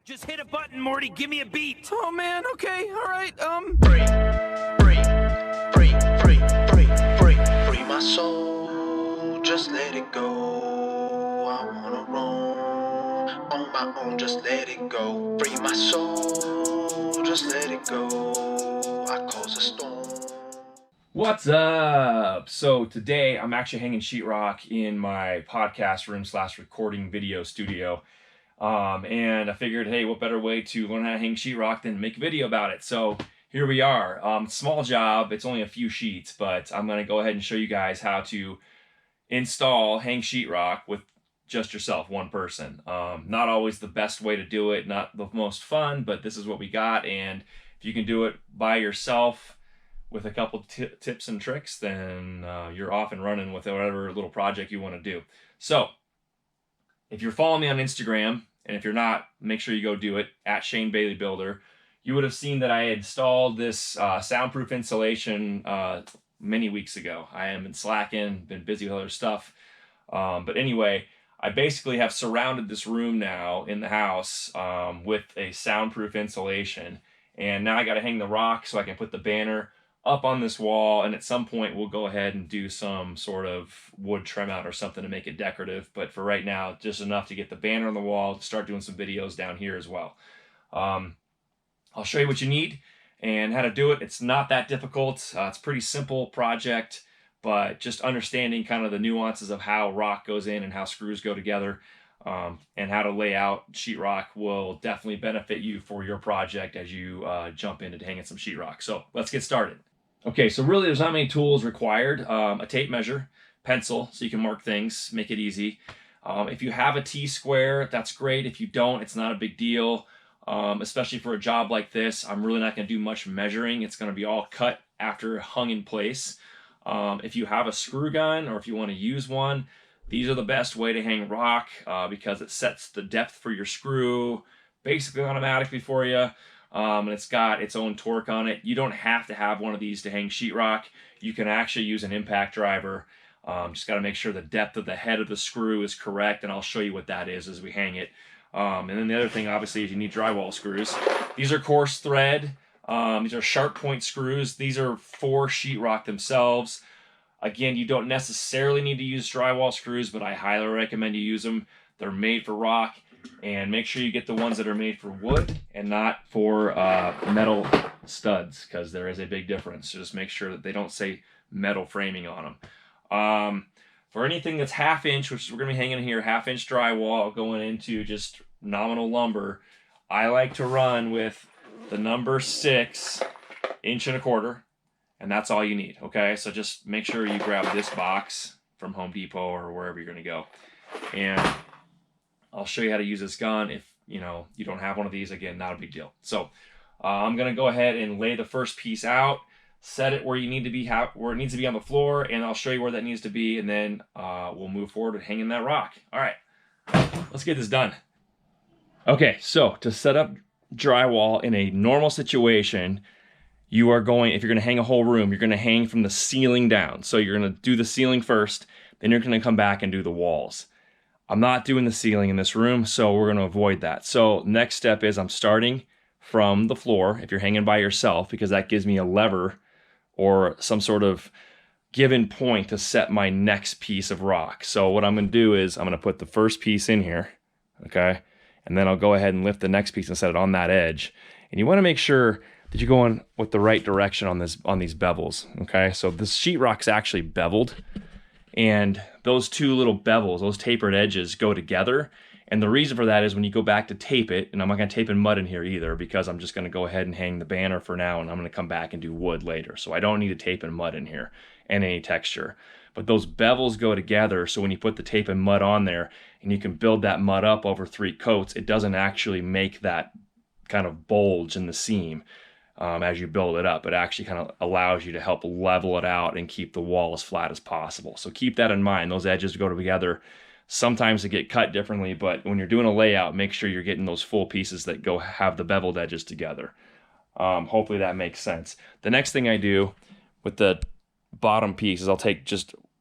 Just hit a button, Morty. Give me a beat. Oh man, okay, all right. Free my soul, just let it go. I wanna roam on my own, just let it go. Free my soul, just let it go. I cause a storm. What's up? So today I'm actually hanging sheetrock in my podcast room / recording video studio. And I figured, hey, what better way to learn how to hang sheetrock than make a video about it? So here we are. Small job. It's only a few sheets, but I'm going to go ahead and show you guys how to install hang sheetrock with just yourself, one person. Not always the best way to do it, not the most fun, but this is what we got. And if you can do it by yourself with a couple tips and tricks, then you're off and running with whatever little project you want to do. So if you're following me on Instagram, and if you're not, make sure you go do it, at Shane Bailey Builder. You would have seen that I installed this soundproof insulation many weeks ago. I am been slacking, been busy with other stuff. But anyway, I basically have surrounded this room now in the house with a soundproof insulation. And now I got to hang the rock so I can put the banner up on this wall, and at some point we'll go ahead and do some sort of wood trim out or something to make it decorative. But for right now, just enough to get the banner on the wall, to start doing some videos down here as well. I'll show you what you need and how to do it. It's not that difficult. It's a pretty simple project, but just understanding kind of the nuances of how rock goes in and how screws go together, and how to lay out sheetrock will definitely benefit you for your project as you jump into hanging some sheetrock. So let's get started. Okay, so really there's not many tools required. A tape measure, pencil, so you can mark things, make it easy. If you have a T-square, that's great. If you don't, it's not a big deal, especially for a job like this. I'm really not going to do much measuring. It's going to be all cut after hung in place. If you have a screw gun or if you want to use one, these are the best way to hang rock because it sets the depth for your screw basically automatically for you. And it's got its own torque on it. You don't have to have one of these to hang sheetrock. You can actually use an impact driver. Just got to make sure the depth of the head of the screw is correct, and I'll show you what that is as we hang it. And then the other thing, obviously, is you need drywall screws. These are coarse thread. These are sharp point screws. These are for sheetrock themselves. Again, you don't necessarily need to use drywall screws, but I highly recommend you use them. They're made for rock. And make sure you get the ones that are made for wood and not for metal studs, because there is a big difference. So just make sure that they don't say metal framing on them. For anything that's 1/2 inch, which we're going to be hanging here, 1/2 inch drywall going into just nominal lumber, I like to run with the number 6 1.25 inch, and that's all you need. Okay, so just make sure you grab this box from Home Depot or wherever you're going to go, and I'll show you how to use this gun. If you don't have one of these, again, not a big deal. So I'm going to go ahead and lay the first piece out, set it where you need to be, where it needs to be on the floor, and I'll show you where that needs to be, and then we'll move forward with hanging that rock. All right, let's get this done. Okay, so to set up drywall in a normal situation, if you're going to hang a whole room, you're going to hang from the ceiling down. So you're going to do the ceiling first, then you're going to come back and do the walls. I'm not doing the ceiling in this room, so we're going to avoid that. So next step is I'm starting from the floor if you're hanging by yourself, because that gives me a lever or some sort of given point to set my next piece of rock. So what I'm going to do is I'm going to put the first piece in here, okay? And then I'll go ahead and lift the next piece and set it on that edge. And you want to make sure that you're going with the right direction on these bevels, okay? So this sheetrock's actually beveled, and those two little bevels, those tapered edges, go together. And the reason for that is when you go back to tape it, and I'm not going to tape in mud in here either, because I'm just going to go ahead and hang the banner for now, and I'm going to come back and do wood later. So I don't need to tape in mud in here and any texture. But those bevels go together, so when you put the tape and mud on there, and you can build that mud up over 3 coats, it doesn't actually make that kind of bulge in the seam. As you build it up, it actually kind of allows you to help level it out and keep the wall as flat as possible. So keep that in mind. Those edges go together. Sometimes they get cut differently, but when you're doing a layout, make sure you're getting those full pieces that have the beveled edges together. Hopefully that makes sense. The next thing I do with the bottom piece is I'll take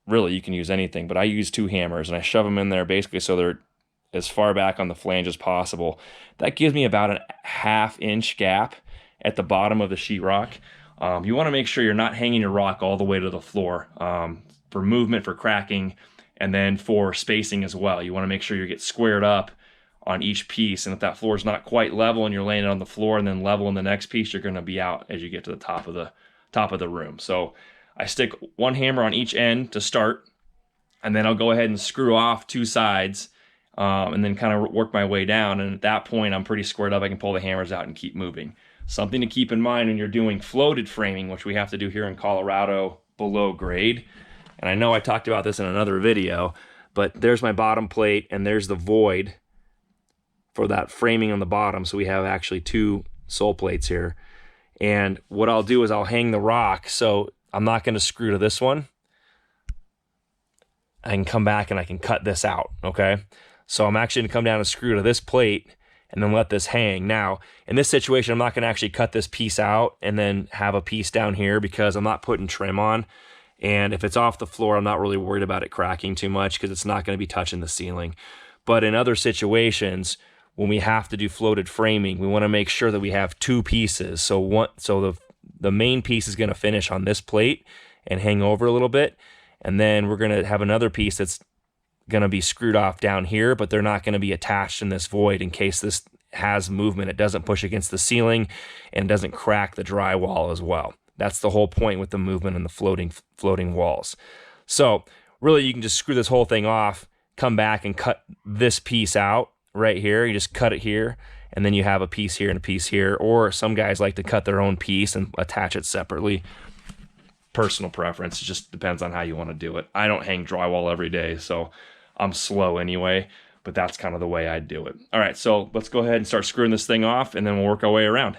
really, you can use anything, but I use 2 hammers and I shove them in there basically so they're as far back on the flange as possible. That gives me about a 1/2 inch gap at the bottom of the sheetrock. You want to make sure you're not hanging your rock all the way to the floor for movement, for cracking, and then for spacing as well. You want to make sure you get squared up on each piece, and if that floor is not quite level and you're laying it on the floor and then level in the next piece, you're going to be out as you get to the top of the room. So I stick one hammer on each end to start, and then I'll go ahead and screw off 2 sides, and then kind of work my way down. And at that point, I'm pretty squared up. I can pull the hammers out and keep moving. Something to keep in mind when you're doing floated framing, which we have to do here in Colorado below grade. And I know I talked about this in another video, but there's my bottom plate and there's the void for that framing on the bottom. So we have actually 2 sole plates here. And what I'll do is I'll hang the rock. So I'm not going to screw to this one. I can come back and I can cut this out, okay? So I'm actually going to come down and screw to this plate and then let this hang. Now, in this situation, I'm not going to actually cut this piece out and then have a piece down here because I'm not putting trim on. And if it's off the floor, I'm not really worried about it cracking too much because it's not going to be touching the ceiling. But in other situations, when we have to do floated framing, we want to make sure that we have 2 pieces. So the main piece is going to finish on this plate and hang over a little bit. And then we're going to have another piece that's going to be screwed off down here, but they're not going to be attached in this void in case this has movement. It doesn't push against the ceiling and doesn't crack the drywall as well. That's the whole point with the movement and the floating walls. So really you can just screw this whole thing off, come back and cut this piece out right here. You just cut it here and then you have a piece here and a piece here. Or some guys like to cut their own piece and attach it separately. Personal preference. It just depends on how you want to do it. I don't hang drywall every day, so I'm slow anyway, but that's kind of the way I do it. All right, so let's go ahead and start screwing this thing off and then we'll work our way around.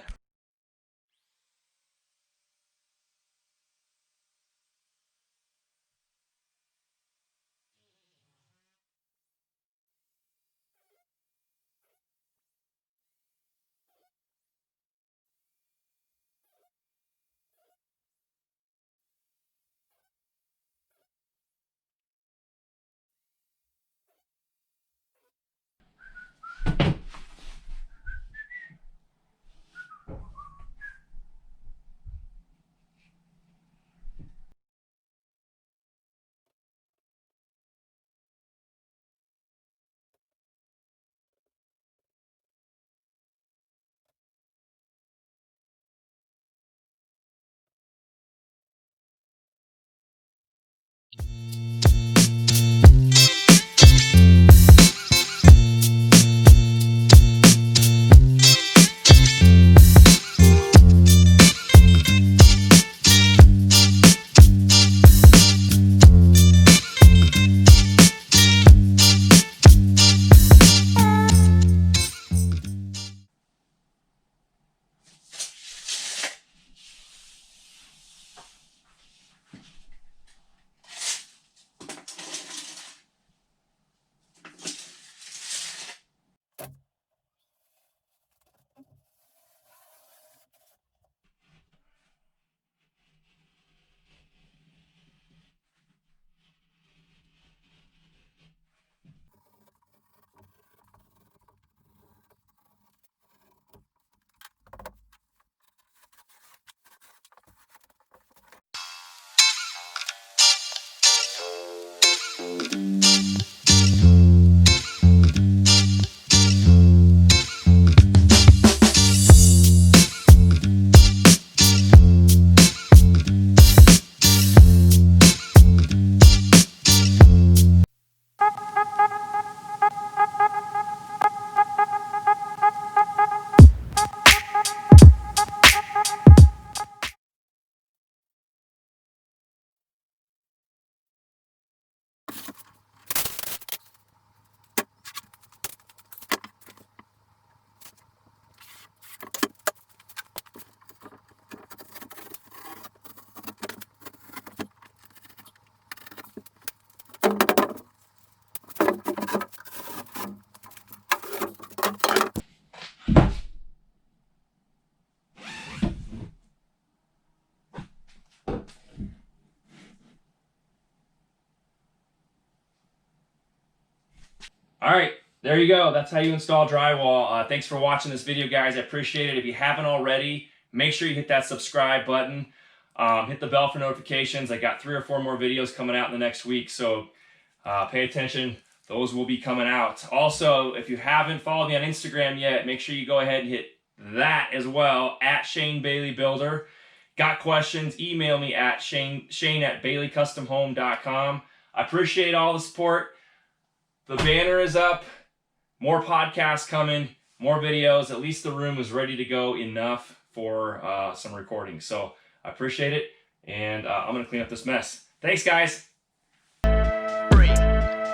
All right, There you go. That's how you install drywall. Thanks for watching this video, guys. I appreciate it. If you haven't already, make sure you hit that subscribe button. Hit the bell for notifications. I got 3 or 4 more videos coming out in the next week, so pay attention. Those will be coming out. Also, if you haven't followed me on Instagram yet, make sure you go ahead and hit that as well, at Shane Bailey Builder. Got questions, email me at shane@baileycustomhome.com. I appreciate all the support. The banner is up. More podcasts coming, more videos. At least the room is ready to go enough for some recording. So I appreciate it, and I'm going to clean up this mess. Thanks, guys.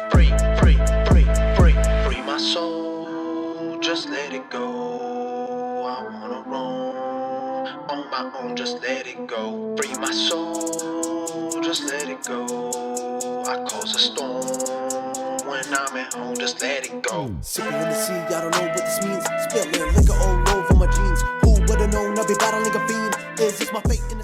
Free my soul, just let it go. I wanna roam on my own, just let it go. Free my soul, just let it go. I cause a storm when I'm at home, just let it go. Sipping in the sea, I don't know what this means. Spilling liquor all over my jeans. Who would've known I'd be battling a fiend? Is this my fate in the